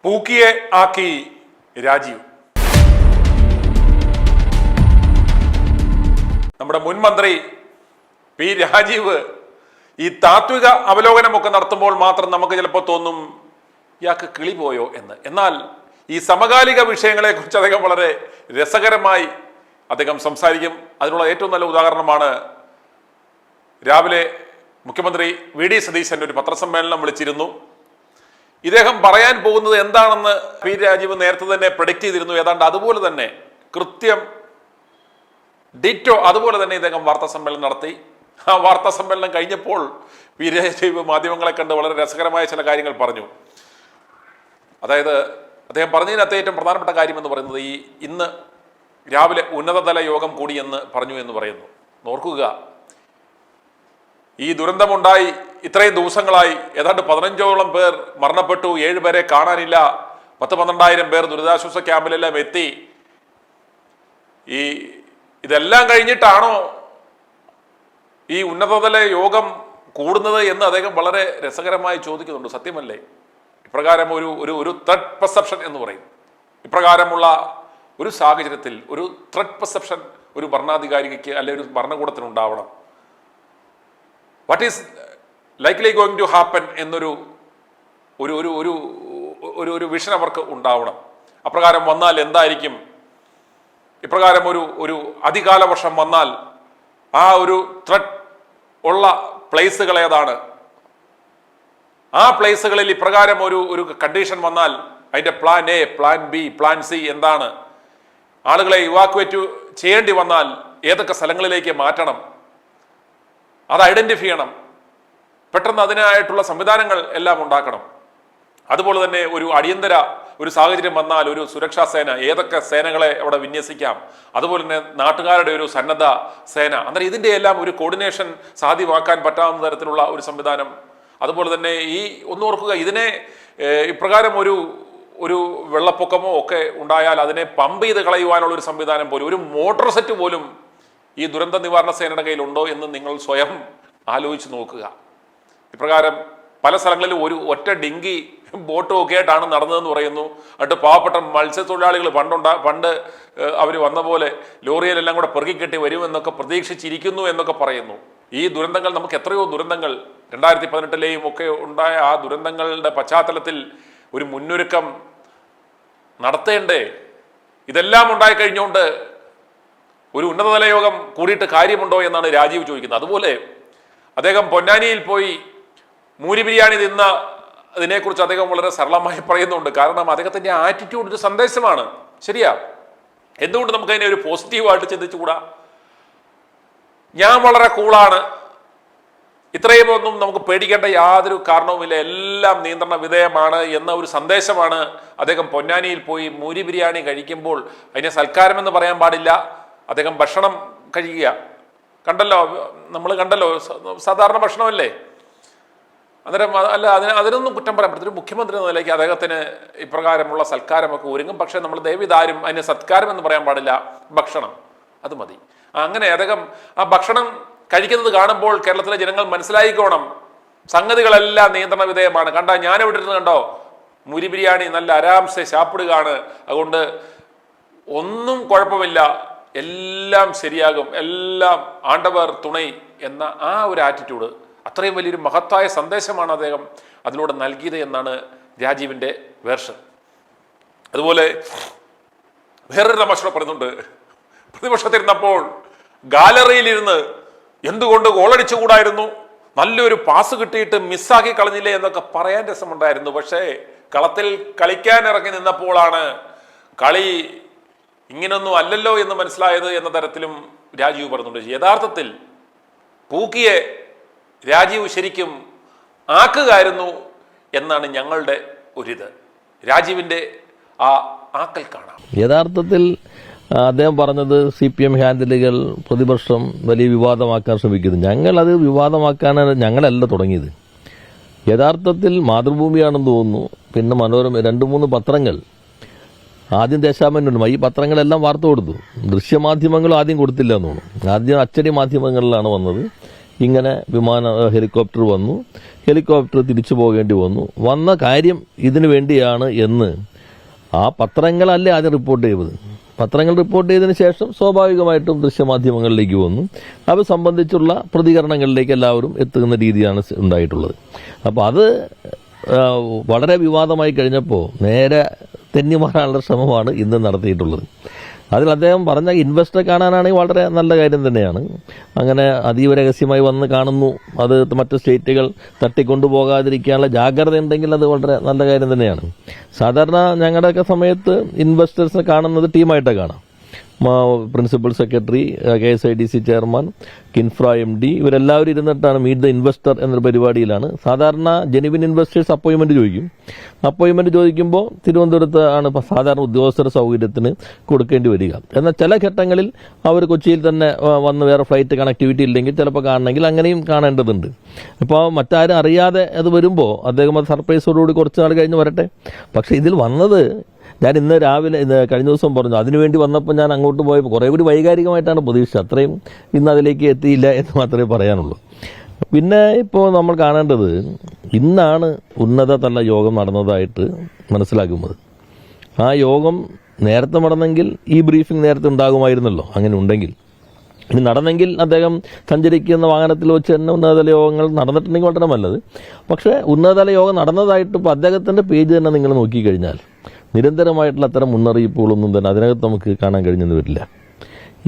പൂക്കിയെ ആക്കി രാജീവ്. നമ്മുടെ മുൻ മന്ത്രി പി രാജീവ് ഈ താത്വിക അവലോകനമൊക്കെ നടത്തുമ്പോൾ മാത്രം നമുക്ക് ചിലപ്പോൾ തോന്നും ഇയാൾക്ക് കിളി പോയോ എന്ന്. എന്നാൽ ഈ സമകാലിക വിഷയങ്ങളെ കുറിച്ച് അദ്ദേഹം വളരെ രസകരമായി അദ്ദേഹം സംസാരിക്കും. അതിനുള്ള ഏറ്റവും നല്ല ഉദാഹരണമാണ് രാവിലെ മുഖ്യമന്ത്രി വി ഡി സതീശൻ ഒരു പത്രസമ്മേളനം വിളിച്ചിരുന്നു. ഇദ്ദേഹം പറയാൻ പോകുന്നത് എന്താണെന്ന് പി രാജീവ് നേരത്തെ തന്നെ പ്രഡിക്റ്റ് ചെയ്തിരുന്നു. ഏതാണ്ട് അതുപോലെ തന്നെ കൃത്യം ഡിറ്റോ അതുപോലെ തന്നെ ഇദ്ദേഹം വാർത്താ സമ്മേളനം നടത്തി. ആ വാർത്താ സമ്മേളനം കഴിഞ്ഞപ്പോൾ പി രാജീവ് മാധ്യമങ്ങളെ കണ്ട് വളരെ രസകരമായ ചില കാര്യങ്ങൾ പറഞ്ഞു. അതായത് അദ്ദേഹം പറഞ്ഞതിനകത്ത് ഏറ്റവും പ്രധാനപ്പെട്ട കാര്യം എന്ന് പറയുന്നത് ഈ ഇന്ന് രാവിലെ ഉന്നതതല യോഗം കൂടിയെന്ന് പറഞ്ഞു എന്ന് പറയുന്നു. ഓർക്കുക, ഈ ദുരന്തമുണ്ടായി ഇത്രയും ദിവസങ്ങളായി ഏതാണ്ട് 15ഓളം പേർ മരണപ്പെട്ടു, 7 പേരെ കാണാനില്ല, 10-12,000 പേർ ദുരിതാശ്വാസ ക്യാമ്പിലെല്ലാം എത്തി. ഇതെല്ലാം കഴിഞ്ഞിട്ടാണോ ഈ ഉന്നതതല യോഗം കൂടുന്നത് എന്ന് അദ്ദേഹം വളരെ രസകരമായി ചോദിക്കുന്നുണ്ട്. സത്യമല്ലേ? ഇപ്രകാരം ഒരു ത്രെഡ് പെർസെപ്ഷൻ എന്ന് പറയും. ഇപ്രകാരമുള്ള ഒരു സാഹചര്യത്തിൽ ഒരു ത്രെഡ് പെർസെപ്ഷൻ ഒരു ഭരണാധികാരിക്ക് അല്ലെ ഒരു ഭരണകൂടത്തിന് ഉണ്ടാവണം. What is likely going to happen എന്നൊരു ഒരു ഒരു ഒരു ഒരു ഒരു വിഷൻ അവർക്ക് ഉണ്ടാവണം. അപ്രകാരം വന്നാൽ എന്തായിരിക്കും, ഇപ്രകാരം ഒരു അധികാല വർഷം വന്നാൽ ആ ഒരു ത്രെഡ് ഉള്ള പ്ലേസുകൾ ഏതാണ്, ആ പ്ലേസുകളിൽ ഇപ്രകാരം ഒരു കണ്ടീഷൻ വന്നാൽ അതിന്റെ plan A, plan B, plan C എന്താണ്, ആളുകളെ ഇവാക്യുവേറ്റ് ചെയ്യേണ്ടി വന്നാൽ ഏതൊക്കെ സ്ഥലങ്ങളിലേക്ക് മാറ്റണം, അത് ഐഡന്റിഫൈ ചെയ്യണം, പെട്ടെന്ന് അതിനായിട്ടുള്ള സംവിധാനങ്ങൾ എല്ലാം ഉണ്ടാക്കണം. അതുപോലെ തന്നെ ഒരു അടിയന്തര ഒരു സാഹചര്യം വന്നാൽ ഒരു സുരക്ഷാ സേന, ഏതൊക്കെ സേനകളെ അവിടെ വിന്യസിക്കാം, അതുപോലെ തന്നെ നാട്ടുകാരുടെ ഒരു സന്നദ്ധ സേന, അന്നേരം ഇതിൻ്റെ എല്ലാം ഒരു കോർഡിനേഷൻ സാധ്യമാക്കാൻ പറ്റാവുന്ന തരത്തിലുള്ള ഒരു സംവിധാനം. അതുപോലെ തന്നെ ഈ ഒന്നോർക്കുക, ഇതിനെ ഇപ്രകാരം ഒരു വെള്ളപ്പൊക്കമോ ഒക്കെ ഉണ്ടായാൽ അതിനെ പമ്പ് ചെയ്ത് കളയുവാനുള്ള ഒരു സംവിധാനം പോലും, ഒരു മോട്ടോർ സെറ്റ് പോലും ഈ ദുരന്ത നിവാരണ സേനയുടെ കയ്യിലുണ്ടോ എന്ന് നിങ്ങൾ സ്വയം ആലോചിച്ച് നോക്കുക. ഇപ്രകാരം പല സ്ഥലങ്ങളിലും ഒറ്റ ഡിങ്കി ബോട്ടും ഒക്കെ ആയിട്ടാണ് നടന്നതെന്ന് പറയുന്നു. എന്നിട്ട് പാവപ്പെട്ട മത്സ്യത്തൊഴിലാളികൾ പണ്ട് അവർ വന്ന പോലെ ലോറിയിലെല്ലാം കൂടെ പെറുകിക്കെട്ടി വരുമെന്നൊക്കെ പ്രതീക്ഷിച്ചിരിക്കുന്നു എന്നൊക്കെ പറയുന്നു. ഈ ദുരന്തങ്ങൾ, നമുക്ക് എത്രയോ ദുരന്തങ്ങൾ 2018 ഒക്കെ ഉണ്ടായ ആ ദുരന്തങ്ങളുടെ പശ്ചാത്തലത്തിൽ ഒരു മുന്നൊരുക്കം നടത്തേണ്ടേ? ഇതെല്ലാം ഉണ്ടായിക്കഴിഞ്ഞുകൊണ്ട് ഒരു ഉന്നതതല യോഗം കൂടിയിട്ട് കാര്യമുണ്ടോ എന്നാണ് രാജീവ് ചോദിക്കുന്നത്. അതുപോലെ അദ്ദേഹം പൊന്നാനിയിൽ പോയി മൂരി ബിരിയാണി തിന്ന അതിനെക്കുറിച്ച് അദ്ദേഹം വളരെ സരളമായി പറയുന്നുണ്ട്. കാരണം അദ്ദേഹത്തിൻ്റെ ആറ്റിറ്റ്യൂഡ് ഒരു സന്ദേശമാണ്. ശരിയാ, എന്തുകൊണ്ട് നമുക്ക് അതിനെ ഒരു പോസിറ്റീവായിട്ട് ചിന്തിച്ചുകൂടാ? ഞാൻ വളരെ കൂളാണ്, ഇത്രയും ഒന്നും നമുക്ക് പേടിക്കേണ്ട യാതൊരു കാരണവുമില്ല, എല്ലാം നിയന്ത്രണ വിധേയമാണ് എന്ന ഒരു സന്ദേശമാണ് അദ്ദേഹം പൊന്നാനിയിൽ പോയി മൂരി ബിരിയാണി കഴിക്കുമ്പോൾ. അതിനെ സൽക്കാരമെന്ന് പറയാൻ പാടില്ല, അദ്ദേഹം ഭക്ഷണം കഴിക്കുക. കണ്ടല്ലോ, നമ്മൾ കണ്ടല്ലോ, സാധാരണ ഭക്ഷണമല്ലേ. അന്നേരം അതിനൊന്നും കുറ്റം പറയാൻ പറ്റില്ല. ഒരു മുഖ്യമന്ത്രി എന്ന നിലയ്ക്ക് അദ്ദേഹത്തിന് ഇപ്രകാരമുള്ള സൽക്കാരമൊക്കെ ഒരുങ്ങും. പക്ഷേ നമ്മൾ ദയവിതാരും അതിന് സത്കാരം എന്ന് പറയാൻ പാടില്ല, ഭക്ഷണം അത് മതി. അങ്ങനെ അദ്ദേഹം ആ ഭക്ഷണം കഴിക്കുന്നത് കാണുമ്പോൾ കേരളത്തിലെ ജനങ്ങൾ മനസ്സിലായിക്കോണം, സംഗതികളെല്ലാം നിയന്ത്രണ വിധേയമാണ്. കണ്ട, ഞാൻ എവിടെ ഇരുന്ന് കണ്ടോ, മുരി ബിരിയാണി നല്ല ആരാംസെ സാപ്പിടുകയാണ്, അതുകൊണ്ട് ഒന്നും കുഴപ്പമില്ല, എല്ലാം ശരിയാകും, എല്ലാം ആണ്ടവർ തുണൈ എന്ന ആ ഒരു ആറ്റിറ്റ്യൂഡ്, അത്രയും വലിയൊരു മഹത്തായ സന്ദേശമാണ് അദ്ദേഹം അതിലൂടെ നൽകിയത് എന്നാണ് രാജീവിൻ്റെ വേർഷൻ. അതുപോലെ വേറൊരു തമാശ പറയുന്നുണ്ട്. പ്രതിപക്ഷത്തിരുന്നപ്പോൾ ഗാലറിയിലിരുന്ന് എന്തുകൊണ്ട് ഗോളടിച്ചുകൂടായിരുന്നു, നല്ലൊരു പാസ് കിട്ടിയിട്ട് മിസ്സാക്കി കളഞ്ഞില്ലേ എന്നൊക്കെ പറയാൻ രസമുണ്ടായിരുന്നു. പക്ഷേ കളത്തിൽ കളിക്കാൻ ഇറങ്ങി നിന്നപ്പോഴാണ് കളി ഇങ്ങനൊന്നും അല്ലല്ലോ എന്ന് മനസ്സിലായത് എന്ന തരത്തിലും രാജീവ് പറഞ്ഞിട്ടുണ്ട്. യഥാർത്ഥത്തിൽ പൂക്കിയെ രാജീവ് ശരിക്കും ആക്കുകയായിരുന്നു എന്നാണ് ഞങ്ങളുടെ ഒരിത്. രാജീവിൻ്റെ ആ ആക്കൽ കാണാം. യഥാർത്ഥത്തിൽ അദ്ദേഹം പറഞ്ഞത് CPM ഹാൻഡിലുകൾ പ്രതിപക്ഷം വലിയ വിവാദമാക്കാൻ ശ്രമിക്കുന്നു. ഞങ്ങളത് വിവാദമാക്കാനാണ് ഞങ്ങളല്ല തുടങ്ങിയത്. യഥാർത്ഥത്തിൽ മാതൃഭൂമിയാണെന്ന് തോന്നുന്നു, പിന്നെ മനോരമ, 2-3 പത്രങ്ങൾ, ആദ്യം ദേശാഭിമാനിയുണ്ട്, ഈ പത്രങ്ങളെല്ലാം വാർത്ത കൊടുത്തു. ദൃശ്യമാധ്യമങ്ങൾ ആദ്യം കൊടുത്തില്ല എന്ന് തോന്നുന്നു. ആദ്യം അച്ചടി മാധ്യമങ്ങളിലാണ് വന്നത്. ഇങ്ങനെ ഹെലികോപ്റ്റർ വന്നു, ഹെലികോപ്റ്റർ തിരിച്ചു പോകേണ്ടി വന്ന കാര്യം ഇതിനു വേണ്ടിയാണ് എന്ന് ആ പത്രങ്ങളല്ലേ ആദ്യം റിപ്പോർട്ട് ചെയ്തത്. പത്രങ്ങൾ റിപ്പോർട്ട് ചെയ്തതിന് ശേഷം സ്വാഭാവികമായിട്ടും ദൃശ്യമാധ്യമങ്ങളിലേക്ക് വന്നു. അത് സംബന്ധിച്ചുള്ള പ്രതികരണങ്ങളിലേക്ക് എല്ലാവരും എത്തുന്ന രീതിയാണ് ഉണ്ടായിട്ടുള്ളത്. അപ്പോൾ അത് വളരെ വിവാദമായി കഴിഞ്ഞപ്പോൾ നേരെ തെന്നിമാറാനുള്ള ശ്രമമാണ് ഇന്ന് നടത്തിയിട്ടുള്ളത്. അതിൽ അദ്ദേഹം പറഞ്ഞ ഇൻവെസ്റ്ററെ കാണാനാണെങ്കിൽ വളരെ നല്ല കാര്യം തന്നെയാണ്. അങ്ങനെ അതീവ രഹസ്യമായി വന്ന് കാണുന്നു, അത് മറ്റ് സ്റ്റേറ്റുകൾ തട്ടിക്കൊണ്ടുപോകാതിരിക്കാനുള്ള ജാഗ്രത ഉണ്ടെങ്കിൽ അത് വളരെ നല്ല കാര്യം തന്നെയാണ്. സാധാരണ ഞങ്ങളുടെയൊക്കെ സമയത്ത് ഇൻവെസ്റ്റേഴ്സിനെ കാണുന്നത് ടീമായിട്ടാണ് കാണാം. Principal secretary, KSIDC chairman, KINFRA MD ഇവരെല്ലാവരും ഇരുന്നിട്ടാണ് മീറ്റ് ദ ഇൻവെസ്റ്റർ എന്നൊരു പരിപാടിയിലാണ്. സാധാരണ ജെനുവിൻ ഇൻവെസ്റ്റേഴ്സ് അപ്പോയിൻമെന്റ് ചോദിക്കും. അപ്പോയിൻമെന്റ് ചോദിക്കുമ്പോൾ തിരുവനന്തപുരത്ത് ആണ് സാധാരണ ഉദ്യോഗസ്ഥരുടെ സൗകര്യത്തിന് കൊടുക്കേണ്ടി വരിക. എന്നാൽ ചില ഘട്ടങ്ങളിൽ അവർ കൊച്ചിയിൽ തന്നെ വന്ന് വേറെ ഫ്ലൈറ്റ് കണക്ടിവിറ്റി ഇല്ലെങ്കിൽ ചിലപ്പോൾ കാണണമെങ്കിൽ അങ്ങനെയും കാണേണ്ടതുണ്ട്. ഇപ്പോൾ മറ്റാരും അറിയാതെ അത് വരുമ്പോൾ അദ്ദേഹം അത് സർപ്രൈസോടുകൂടി കുറച്ച് നാൾ കഴിഞ്ഞ് വരട്ടെ. പക്ഷേ ഇതിൽ വന്നത് ഞാൻ ഇന്ന് രാവിലെ കഴിഞ്ഞ ദിവസം പറഞ്ഞു, അതിനുവേണ്ടി വന്നപ്പോൾ ഞാൻ അങ്ങോട്ട് പോയപ്പോൾ കുറേ കൂടി വൈകാരികമായിട്ടാണ് പ്രതീക്ഷിച്ചത്. അത്രയും ഇന്ന് അതിലേക്ക് എത്തിയില്ല എന്ന് മാത്രമേ പറയാനുള്ളൂ. പിന്നെ ഇപ്പോൾ നമ്മൾ കാണേണ്ടത്, ഇന്നാണ് ഉന്നതതല യോഗം നടന്നതായിട്ട് മനസ്സിലാക്കുന്നത്. ആ യോഗം നേരത്തെ നടന്നെങ്കിൽ ഈ ബ്രീഫിംഗ് നേരത്തെ ഉണ്ടാകുമായിരുന്നല്ലോ. അങ്ങനെ ഉണ്ടെങ്കിൽ ഇനി നടന്നെങ്കിൽ അദ്ദേഹം സഞ്ചരിക്കുന്ന വാഹനത്തിൽ വെച്ച് തന്നെ ഉന്നതതല യോഗങ്ങൾ നടന്നിട്ടുണ്ടെങ്കിൽ വളരെ നല്ലത്. പക്ഷേ ഉന്നതതല യോഗം നടന്നതായിട്ട് ഇപ്പോൾ അദ്ദേഹത്തിൻ്റെ പേജ് തന്നെ നിങ്ങൾ നോക്കിക്കഴിഞ്ഞാൽ നിരന്തരമായിട്ടുള്ള അത്തരം മുന്നറിയിപ്പുകളൊന്നും തന്നെ അതിനകത്ത് നമുക്ക് കാണാൻ കഴിഞ്ഞെന്ന് വരില്ല.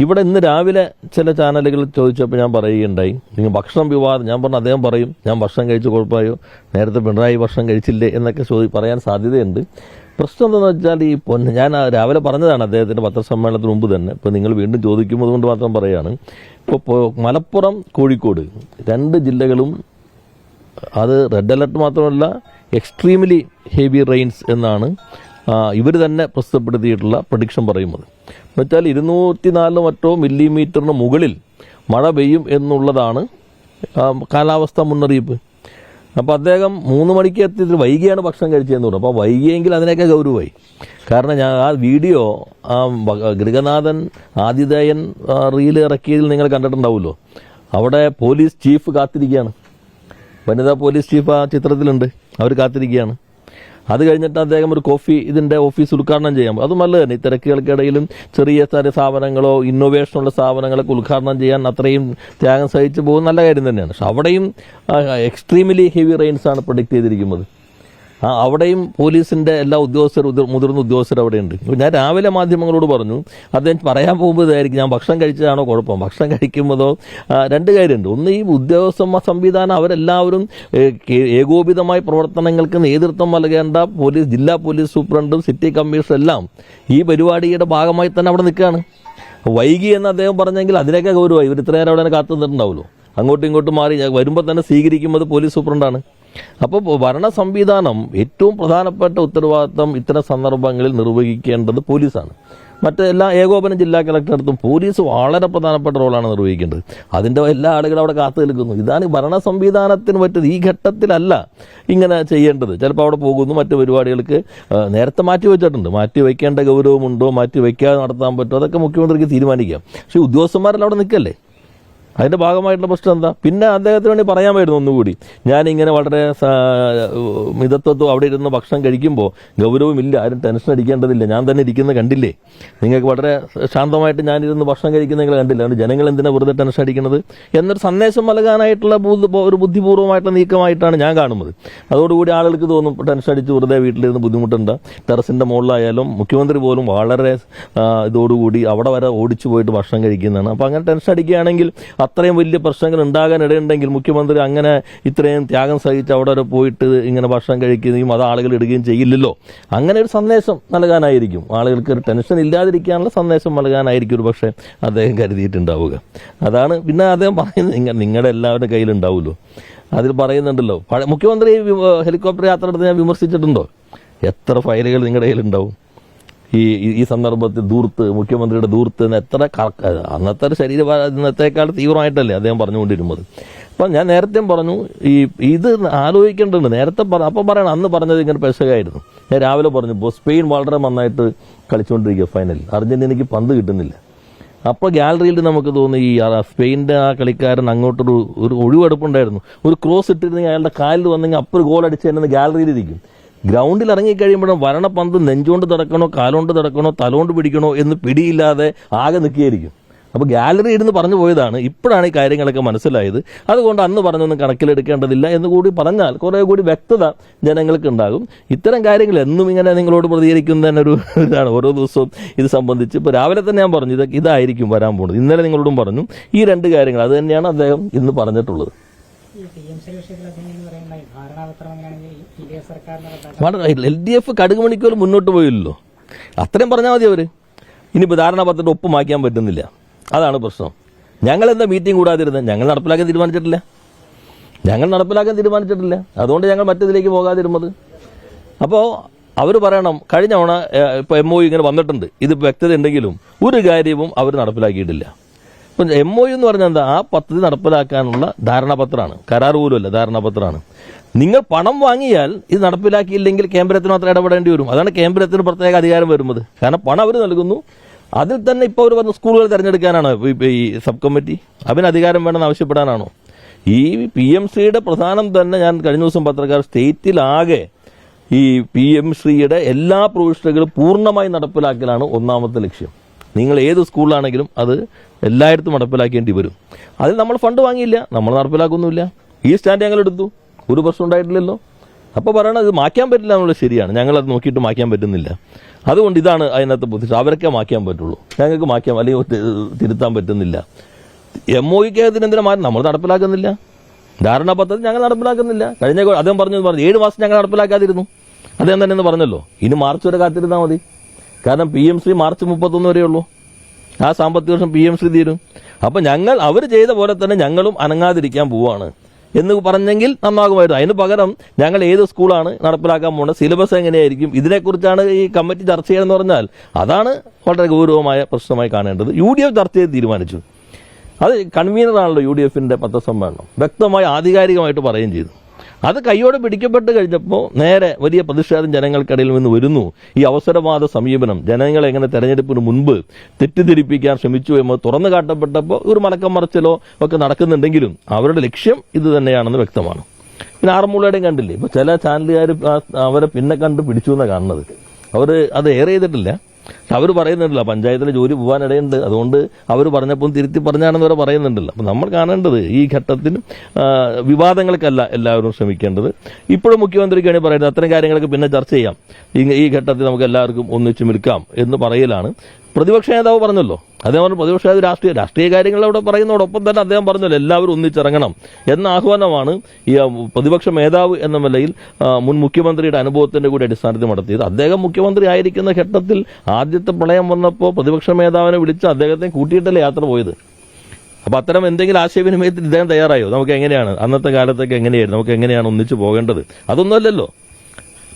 ഇവിടെ ഇന്ന് രാവിലെ ചില ചാനലുകൾ ചോദിച്ചപ്പോൾ ഞാൻ പറയുകയുണ്ടായി, നിങ്ങൾ ഭക്ഷണം വിവാദം, ഞാൻ പറഞ്ഞു അദ്ദേഹം പറയും ഞാൻ ഭക്ഷണം കഴിച്ച് കുഴപ്പമായോ, നേരത്തെ പിണറായി ഭക്ഷണം കഴിച്ചില്ലേ എന്നൊക്കെ പറയാൻ സാധ്യതയുണ്ട്. പ്രശ്നം എന്താണെന്ന് വെച്ചാൽ ഈ ഞാൻ രാവിലെ പറഞ്ഞതാണ് അദ്ദേഹത്തിൻ്റെ പത്രസമ്മേളനത്തിന് മുമ്പ് തന്നെ. ഇപ്പോൾ നിങ്ങൾ വീണ്ടും ചോദിക്കുമ്പോൾ അതുകൊണ്ട് മാത്രം പറയുകയാണ്. ഇപ്പോൾ മലപ്പുറം, കോഴിക്കോട് 2 ജില്ലകളും അത് റെഡ് അലർട്ട് മാത്രമല്ല എക്സ്ട്രീംലി ഹെവി റെയിൻസ് എന്നാണ് ഇവർ തന്നെ പ്രസിദ്ധപ്പെടുത്തിയിട്ടുള്ള പ്രഡിക്ഷൻ പറയുന്നത്. എന്നുവെച്ചാൽ 204 മറ്റോ മില്ലിമീറ്ററിന് മുകളിൽ മഴ പെയ്യും എന്നുള്ളതാണ് കാലാവസ്ഥാ മുന്നറിയിപ്പ്. അപ്പോൾ അദ്ദേഹം 3 മണിക്ക് എത്തിയത് വൈകിയാണ് ഭക്ഷണം കഴിച്ചതെന്ന് പറഞ്ഞു. അപ്പോൾ വൈകിയെങ്കിൽ അതിനൊക്കെ ഗൗരവമായി. കാരണം ഞാൻ ആ വീഡിയോ ഗൃഹനാഥൻ ആതിഥേയൻ റീല് ഇറക്കിയതിൽ നിങ്ങൾ കണ്ടിട്ടുണ്ടാവുമല്ലോ. അവിടെ പോലീസ് ചീഫ് കാത്തിരിക്കുകയാണ്, വനിതാ പോലീസ് ചീഫ് ആ ചിത്രത്തിലുണ്ട്, അവർ കാത്തിരിക്കുകയാണ്. അത് കഴിഞ്ഞിട്ട് അദ്ദേഹം ഒരു ഇതിൻ്റെ ഓഫീസ് ഉദ്ഘാടനം ചെയ്യാം. അത് നല്ലത് തന്നെ. ഈ തിരക്കുകൾക്കിടയിലും ചെറിയ സ്ഥാപനങ്ങളോ ഇന്നോവേഷനുള്ള സ്ഥാപനങ്ങളൊക്കെ ഉദ്ഘാടനം ചെയ്യാൻ അത്രയും ത്യാഗം സഹിച്ചു പോകുന്ന നല്ല കാര്യം തന്നെയാണ്. പക്ഷെ അവിടെയും എക്സ്ട്രീംലി ഹെവി റെയിൻസ് ആണ് പ്രൊഡിക്റ്റ് ചെയ്തിരിക്കുന്നത്. അവിടെയും പോലീസിൻ്റെ എല്ലാ മുതിർന്ന ഉദ്യോഗസ്ഥരും അവിടെയുണ്ട്. ഞാൻ രാവിലെ മാധ്യമങ്ങളോട് പറഞ്ഞു, അദ്ദേഹം പറയാൻ പോകുമ്പോൾ ഇതായിരിക്കും, ഞാൻ ഭക്ഷണം കഴിച്ചതാണോ കുഴപ്പം. ഭക്ഷണം കഴിക്കുമ്പോഴോ 2 കാര്യമുണ്ട്. ഒന്ന്, ഈ ഉദ്യോഗസ്ഥ സംവിധാനം അവരെല്ലാവരും ഏകോപിതമായ പ്രവർത്തനങ്ങൾക്ക് നേതൃത്വം നൽകേണ്ട ജില്ലാ പോലീസ് സൂപ്രണ്ടും സിറ്റി കമ്മീഷണറും എല്ലാം ഈ പരിപാടിയുടെ ഭാഗമായി തന്നെ അവിടെ നിൽക്കുകയാണ്. വൈകി എന്ന് അദ്ദേഹം പറഞ്ഞെങ്കിൽ അതിനൊക്കെ ഗൗരവമായി. ഇവർ ഇത്ര നേരം അവിടെ കാത്തു നിന്നിട്ടുണ്ടാവുമല്ലോ. അങ്ങോട്ടും ഇങ്ങോട്ടും മാറി വരുമ്പോൾ തന്നെ സ്വീകരിക്കുന്നത് പോലീസ് സൂപ്രണ്ടാണ്. അപ്പോൾ ഭരണ സംവിധാനം ഏറ്റവും പ്രധാനപ്പെട്ട ഉത്തരവാദിത്തം ഇത്തരം സന്ദർഭങ്ങളിൽ നിർവഹിക്കേണ്ടത് പോലീസാണ്. മറ്റെല്ലാ ഏകോപനം ജില്ലാ കളക്ടറെടുത്തും പോലീസ് വളരെ പ്രധാനപ്പെട്ട റോളാണ് നിർവഹിക്കേണ്ടത്. അതിൻ്റെ എല്ലാ ആളുകളും അവിടെ കാത്തു നിൽക്കുന്നു. ഇതാണ് ഭരണ സംവിധാനത്തിന് പറ്റുന്നത്. ഈ ഘട്ടത്തിലല്ല ഇങ്ങനെ ചെയ്യേണ്ടത്. ചിലപ്പോൾ അവിടെ പോകുന്നു, മറ്റു പരിപാടികൾക്ക് നേരത്തെ മാറ്റി വെച്ചിട്ടുണ്ട്. മാറ്റി വയ്ക്കേണ്ട ഗൗരവമുണ്ടോ, മാറ്റി വയ്ക്കാതെ നടത്താൻ പറ്റുമോ, അതൊക്കെ മുഖ്യമന്ത്രിക്ക് തീരുമാനിക്കാം. പക്ഷേ ഉദ്യോഗസ്ഥന്മാരെല്ലാം അവിടെ നിൽക്കല്ലേ. അതിൻ്റെ ഭാഗമായിട്ടുള്ള പ്രശ്നം എന്താ? പിന്നെ അദ്ദേഹത്തിന് വേണ്ടി പറയാമായിരുന്നു ഒന്നുകൂടി, ഞാനിങ്ങനെ വളരെ മിതത്വത്വം അവിടെ ഇരുന്ന് ഭക്ഷണം കഴിക്കുമ്പോൾ ഗൗരവമില്ല, ആരും ടെൻഷൻ അടിക്കേണ്ടതില്ല, ഞാൻ തന്നെ ഇരിക്കുന്നത് കണ്ടില്ലേ, നിങ്ങൾക്ക് വളരെ ശാന്തമായിട്ട് ഞാനിരുന്ന് ഭക്ഷണം കഴിക്കുന്ന നിങ്ങൾ കണ്ടില്ല, അതുകൊണ്ട് ജനങ്ങൾ എന്തിനാണ് വെറുതെ ടെൻഷൻ അടിക്കുന്നത് എന്നൊരു സന്ദേശം നൽകാനായിട്ടുള്ള ഒരു ബുദ്ധിപൂർവ്വമായിട്ടുള്ള നീക്കമായിട്ടാണ് ഞാൻ കാണുന്നത്. അതോടുകൂടി ആളുകൾക്ക് തോന്നും ടെൻഷൻ അടിച്ച് വെറുതെ വീട്ടിലിരുന്ന് ബുദ്ധിമുട്ടുണ്ട്. ടെറസിൻ്റെ മുകളിലായാലും മുഖ്യമന്ത്രി പോലും വളരെ ഇതോടുകൂടി അവിടെ വരെ ഓടിച്ചു പോയിട്ട് ഭക്ഷണം കഴിക്കുന്നതാണ്. അപ്പോൾ അങ്ങനെ ടെൻഷൻ അടിക്കുകയാണെങ്കിൽ അത്രയും വലിയ പ്രശ്നങ്ങൾ ഉണ്ടാകാൻ ഇടയുണ്ടെങ്കിൽ മുഖ്യമന്ത്രി അങ്ങനെ ഇത്രയും ത്യാഗം സഹിച്ച് അവിടെ വരെ പോയിട്ട് ഇങ്ങനെ ഭക്ഷണം കഴിക്കുകയും അത് ആളുകൾ ഇടുകയും ചെയ്യില്ലല്ലോ. അങ്ങനെ ഒരു സന്ദേശം നൽകാനായിരിക്കും, ആളുകൾക്ക് ഒരു ടെൻഷൻ ഇല്ലാതിരിക്കാനുള്ള സന്ദേശം നൽകാനായിരിക്കും ഒരു പക്ഷേ അദ്ദേഹം കരുതിയിട്ടുണ്ടാവുക. അതാണ് പിന്നെ അദ്ദേഹം പറയുന്നത്, നിങ്ങളുടെ എല്ലാവരുടെ കയ്യിലുണ്ടാവുമല്ലോ. അതിൽ പറയുന്നുണ്ടല്ലോ, മുഖ്യമന്ത്രി ഹെലികോപ്റ്റർ യാത്ര നടത്തി ഞാൻ വിമർശിച്ചിട്ടുണ്ടോ? എത്ര ഫയലുകൾ നിങ്ങളുടെ കയ്യിലുണ്ടാവും? ഈ സന്ദർഭത്തിൽ മുഖ്യമന്ത്രിയുടെ ദൂർത്ത് എത്ര അന്നത്തെ ഒരു ഇന്നത്തേക്കാൾ തീവ്രമായിട്ടല്ലേ അദ്ദേഹം പറഞ്ഞുകൊണ്ടിരുന്നത്. അപ്പം ഞാൻ നേരത്തെ പറഞ്ഞു, ഇത് ആലോചിക്കേണ്ടതുണ്ട്. നേരത്തെ അപ്പം പറയണം, അന്ന് പറഞ്ഞത് ഇങ്ങനെ പെശകായിരുന്നു. ഞാൻ രാവിലെ പറഞ്ഞു, ഇപ്പോൾ സ്പെയിൻ വളരെ നന്നായിട്ട് കളിച്ചുകൊണ്ടിരിക്കുക ഫൈനലിൽ. അർജന്റീനയ്ക്ക് പന്ത് കിട്ടുന്നില്ല. അപ്പോൾ ഗാലറിയിൽ നമുക്ക് തോന്നി ഈ സ്പെയിൻ്റെ ആ കളിക്കാരൻ അങ്ങോട്ടൊരു ഒഴിവെടുപ്പുണ്ടായിരുന്നു. ഒരു ക്രോസ് ഇട്ടിരുന്നെങ്കിൽ അയാളുടെ കാലിൽ വന്നെങ്കിൽ അപ്പോൾ ഗോൾ അടിച്ചതെന്ന് ഗാലറിയിലിരിക്കും. ഗ്രൗണ്ടിൽ ഇറങ്ങിക്കഴിയുമ്പോഴും വരണ പന്ത് നെഞ്ചോണ്ട് തടക്കണോ കാലോണ്ട് തടക്കണോ തലോണ്ട് പിടിക്കണോ എന്ന് പിടിയില്ലാതെ ആകെ നിൽക്കുകയായിരിക്കും. അപ്പോൾ ഗാലറി ഇരുന്ന് പറഞ്ഞു പോയതാണ്. ഇപ്പോഴാണ് ഈ കാര്യങ്ങളൊക്കെ മനസ്സിലായത്. അതുകൊണ്ട് അന്ന് പറഞ്ഞൊന്നും കണക്കിലെടുക്കേണ്ടതില്ല എന്ന് കൂടി പറഞ്ഞാൽ കുറേ കൂടി വ്യക്തത ജനങ്ങൾക്ക് ഉണ്ടാകും. ഇത്തരം കാര്യങ്ങൾ എന്നും ഇങ്ങനെ നിങ്ങളോട് പ്രതികരിക്കുന്ന ഒരു ഇതാണ്. ഓരോ ദിവസവും ഇത് സംബന്ധിച്ച് ഇപ്പോൾ രാവിലെ തന്നെ ഞാൻ പറഞ്ഞു ഇതായിരിക്കും വരാൻ പോകുന്നത്. ഇന്നലെ നിങ്ങളോടും പറഞ്ഞു ഈ രണ്ട് കാര്യങ്ങൾ. അത് തന്നെയാണ് അദ്ദേഹം ഇന്ന് പറഞ്ഞിട്ടുള്ളത്. LDF കടുകുമണിക്കൂർ മുന്നോട്ട് പോയില്ലല്ലോ. അത്രയും പറഞ്ഞാൽ മതി അവർ. ഇനിയിപ്പോൾ ധാരണാപത്രത്തിന്റെ ഒപ്പ് മാറ്റാൻ പറ്റുന്നില്ല. അതാണ് പ്രശ്നം. ഞങ്ങളെന്താ മീറ്റിംഗ് കൂടാതിരുന്നത്? ഞങ്ങൾ നടപ്പിലാക്കാൻ തീരുമാനിച്ചിട്ടില്ല. അതുകൊണ്ട് ഞങ്ങൾ മറ്റേതിലേക്ക് പോകാതിരുന്നത്. അപ്പോൾ അവർ പറയണം കഴിഞ്ഞ തവണ ഇപ്പോൾ MOU ഇങ്ങനെ വന്നിട്ടുണ്ട്, ഇത് വ്യക്തത ഉണ്ടെങ്കിലും ഒരു കാര്യവും അവർ നടപ്പിലാക്കിയിട്ടില്ല. ഇപ്പം MOU എന്ന് പറഞ്ഞാൽ എന്താ? ആ പദ്ധതി നടപ്പിലാക്കാനുള്ള ധാരണാപത്രമാണ്. കരാർ പോലുമല്ല, ധാരണാപത്രമാണ്. നിങ്ങൾ പണം വാങ്ങിയാൽ ഇത് നടപ്പിലാക്കിയില്ലെങ്കിൽ കേന്ദ്രത്തിന് മാത്രം ഇടപെടേണ്ടി വരും. അതാണ് കേന്ദ്രത്തിന് പ്രത്യേക അധികാരം വരുന്നത്. കാരണം പണം അവർ നൽകുന്നു. അതിൽ തന്നെ ഇപ്പോൾ അവർ പറഞ്ഞ സ്കൂളുകൾ തിരഞ്ഞെടുക്കാനാണോ ഈ സബ് കമ്മിറ്റി? അവന് അധികാരം വേണമെന്ന് ആവശ്യപ്പെടാനാണോ? ഈ PMCയുടെ പ്രധാനം തന്നെ ഞാൻ കഴിഞ്ഞ ദിവസം പത്രക്കാർ സ്റ്റേറ്റിലാകെ ഈ PMCയുടെ എല്ലാ പ്രൊവിഷനുകളും പൂർണ്ണമായി നടപ്പിലാക്കലാണ് ഒന്നാമത്തെ ലക്ഷ്യം. നിങ്ങൾ ഏത് സ്കൂളിലാണെങ്കിലും അത് എല്ലായിടത്തും നടപ്പിലാക്കേണ്ടി വരും. അതിൽ നമ്മൾ ഫണ്ട് വാങ്ങിയില്ല, നമ്മൾ നടപ്പിലാക്കുന്നുമില്ല. ഈ സ്റ്റാൻഡ് ഞങ്ങൾ എടുത്തു, ഒരു പ്രശ്നം ഉണ്ടായിട്ടില്ലല്ലോ. അപ്പോൾ പറയണത് ഇത് മാറ്റാൻ പറ്റില്ല എന്നുള്ളത് ശരിയാണ്. ഞങ്ങളത് നോക്കിയിട്ട് മാറ്റാൻ പറ്റുന്നില്ല. അതുകൊണ്ട് ഇതാണ് അതിനകത്ത് ബുദ്ധിമുട്ട്. അവരൊക്കെ മാറ്റാൻ പറ്റുള്ളൂ, ഞങ്ങൾക്ക് മാറ്റാൻ അല്ലെങ്കിൽ തിരുത്താൻ പറ്റുന്നില്ല. MOUക്ക് എന്തിനാ മാറ്റം? നമ്മൾ നടപ്പിലാക്കുന്നില്ല. ധാരണാപത്രത്തിൽ ഞങ്ങൾ നടപ്പിലാക്കുന്നില്ല. കഴിഞ്ഞ അദ്ദേഹം പറഞ്ഞു 7 മാസം ഞങ്ങൾ നടപ്പിലാക്കാതിരുന്നു. അദ്ദേഹം തന്നെ പറഞ്ഞല്ലോ ഇനി മാർച്ച് വരെ കാത്തിരുന്നാൽ മതി. കാരണം PMC മാർച്ച് 31 വരെയുള്ളൂ. ആ സാമ്പത്തിക വർഷം PMC തീരും. അപ്പം അവർ ചെയ്ത പോലെ തന്നെ ഞങ്ങളും അനങ്ങാതിരിക്കാൻ പോവുകയാണ് എന്ന് പറഞ്ഞെങ്കിൽ നന്നാകുമായിരുന്നു. അതിന് പകരം ഞങ്ങൾ ഏത് സ്കൂളാണ് നടപ്പിലാക്കാൻ പോകുന്നത്, സിലബസ് എങ്ങനെയായിരിക്കും, ഇതിനെക്കുറിച്ചാണ് ഈ കമ്മിറ്റി ചർച്ച ചെയ്യുകയെന്ന് പറഞ്ഞാൽ അതാണ് വളരെ ഗൗരവമായ പ്രശ്നമായി കാണേണ്ടത്. UDF ചർച്ച ചെയ്ത് തീരുമാനിച്ചു. അത് കൺവീനറാണല്ലോ UDFന്റെ പത്രസമ്മേളനം, വ്യക്തമായി ആധികാരികമായിട്ട് പറയുകയും ചെയ്തു. അത് കൈയോടെ പിടിക്കപ്പെട്ട് കഴിഞ്ഞപ്പോൾ നേരെ വലിയ പ്രതിഷേധം ജനങ്ങൾക്കിടയിൽ നിന്ന് വരുന്നു. ഈ അവസരവാദ സമീപനം ജനങ്ങളെ എങ്ങനെ തെരഞ്ഞെടുപ്പിന് മുൻപ് തെറ്റിദ്ധരിപ്പിക്കാൻ ശ്രമിച്ചു എന്ന് തുറന്നു കാട്ടപ്പെട്ടപ്പോൾ ഒരു മലക്കം മറിച്ചലോ ഒക്കെ നടക്കുന്നുണ്ടെങ്കിലും അവരുടെ ലക്ഷ്യം ഇത് തന്നെയാണെന്ന് വ്യക്തമാണ്. പിന്നെ ആറന്മുളയുടെയും കണ്ടില്ലേ, ഇപ്പോൾ ചില ചാനലുകാർ അവരെ പിന്നെ കണ്ട് പിടിച്ചു എന്നാണ് കാണുന്നത്. അവർ അത് എയർ ചെയ്തിട്ടില്ല. അവർ പറയുന്നുണ്ടല്ലോ പഞ്ചായത്തിലെ ജോലി പോകാനിടയുണ്ട്, അതുകൊണ്ട് അവർ പറഞ്ഞപ്പോൾ തിരുത്തി പറഞ്ഞാണെന്ന് വരെ പറയുന്നുണ്ടല്ലോ. അപ്പം നമ്മൾ കാണേണ്ടത് ഈ ഘട്ടത്തിൽ വിവാദങ്ങൾക്കല്ല എല്ലാവരും ശ്രമിക്കേണ്ടത്. ഇപ്പോഴും മുഖ്യമന്ത്രിക്കാണ് പറയുന്നത് അത്തരം കാര്യങ്ങളൊക്കെ പിന്നെ ചർച്ച ചെയ്യാം, ഈ ഘട്ടത്തിൽ നമുക്ക് എല്ലാവർക്കും ഒന്നിച്ചു നിൽക്കാം എന്ന് പറയലാണ്. പ്രതിപക്ഷ നേതാവ് പറഞ്ഞല്ലോ, അദ്ദേഹം പറഞ്ഞു പ്രതിപക്ഷ നേതാവ് രാഷ്ട്രീയ കാര്യങ്ങൾ അവിടെ പറയുന്നതോടൊപ്പം തന്നെ അദ്ദേഹം പറഞ്ഞല്ലോ എല്ലാവരും ഒന്നിച്ചിറങ്ങണം എന്ന ആഹ്വാനമാണ് ഈ പ്രതിപക്ഷ നേതാവ് എന്ന നിലയിൽ മുൻ മുഖ്യമന്ത്രിയുടെ അനുഭവത്തിന്റെ കൂടി അടിസ്ഥാനത്തിൽ നടത്തിയത്. അദ്ദേഹം മുഖ്യമന്ത്രി ആയിരിക്കുന്ന ഘട്ടത്തിൽ ആദ്യത്തെ പ്രളയം വന്നപ്പോൾ പ്രതിപക്ഷ നേതാവിനെ വിളിച്ച് അദ്ദേഹത്തെ കൂട്ടിയിട്ടല്ലേ യാത്ര പോയത്. അപ്പോൾ അത്തരം എന്തെങ്കിലും ആശയവിനിമയത്തിൽ ഇദ്ദേഹം തയ്യാറായോ? നമുക്ക് എങ്ങനെയാണ് അന്നത്തെ കാലത്തൊക്കെ എങ്ങനെയായിരുന്നു, നമുക്ക് എങ്ങനെയാണ് ഒന്നിച്ചു പോകേണ്ടത്? അതൊന്നുമല്ലല്ലോ.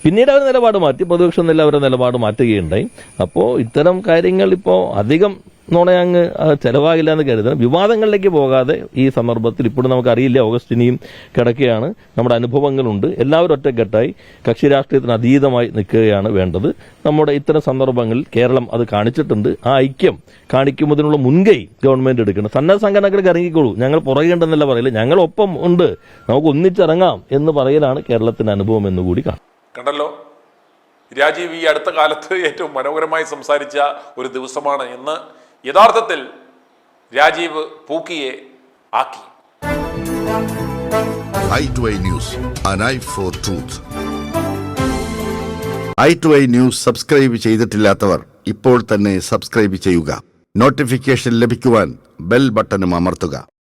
പിന്നീട് അവർ നിലപാട് മാറ്റി, പ്രതിപക്ഷം അവരുടെ നിലപാട് മാറ്റുകയുണ്ടായി. അപ്പോൾ ഇത്തരം കാര്യങ്ങൾ ഇപ്പോൾ അധികം നുണയങ്ങ് ചെലവാകില്ല എന്ന് കരുതണം. വിവാദങ്ങളിലേക്ക് പോകാതെ ഈ സന്ദർഭത്തിൽ ഇപ്പോഴും നമുക്കറിയില്ല, ഓഗസ്റ്റ് ഇനിയും കിടക്കുകയാണ്, നമ്മുടെ അനുഭവങ്ങളുണ്ട്. എല്ലാവരും ഒറ്റക്കെട്ടായി കക്ഷി രാഷ്ട്രീയത്തിന് അതീതമായി നിൽക്കുകയാണ് വേണ്ടത്. നമ്മുടെ ഇത്തരം സന്ദർഭങ്ങളിൽ കേരളം അത് കാണിച്ചിട്ടുണ്ട്. ആ ഐക്യം കാണിക്കുന്നതിനുള്ള മുൻകൈ ഗവൺമെന്റ് എടുക്കണം. സന്നദ്ധ സംഘടനകൾക്ക് ഇറങ്ങിക്കോളൂ, ഞങ്ങൾ പുറകേണ്ടെന്നല്ല പറയില്ല, ഞങ്ങൾ ഒപ്പം ഉണ്ട്, നമുക്ക് ഒന്നിച്ചിറങ്ങാം എന്ന് പറയലാണ് കേരളത്തിന്റെ അനുഭവം എന്നുകൂടി കാണാം. കണ്ടല്ലോ, രാജീവ് ഈ അടുത്ത കാലത്ത് ഏറ്റവും മനോഹരമായി സംസാരിച്ച ഒരു ദിവസമാണ് ഇന്ന്. യഥാർത്ഥത്തിൽ രാജീവ് പൂക്കിയെ ആക്കി. i2i News, an eye for truth. i2i News subscribe ചെയ്തിട്ടില്ലാത്തവർ ഇപ്പോൾ തന്നെ സബ്സ്ക്രൈബ് ചെയ്യുക. നോട്ടിഫിക്കേഷൻ ലഭിക്കുവാൻ ബെൽ ബട്ടണും അമർത്തുക.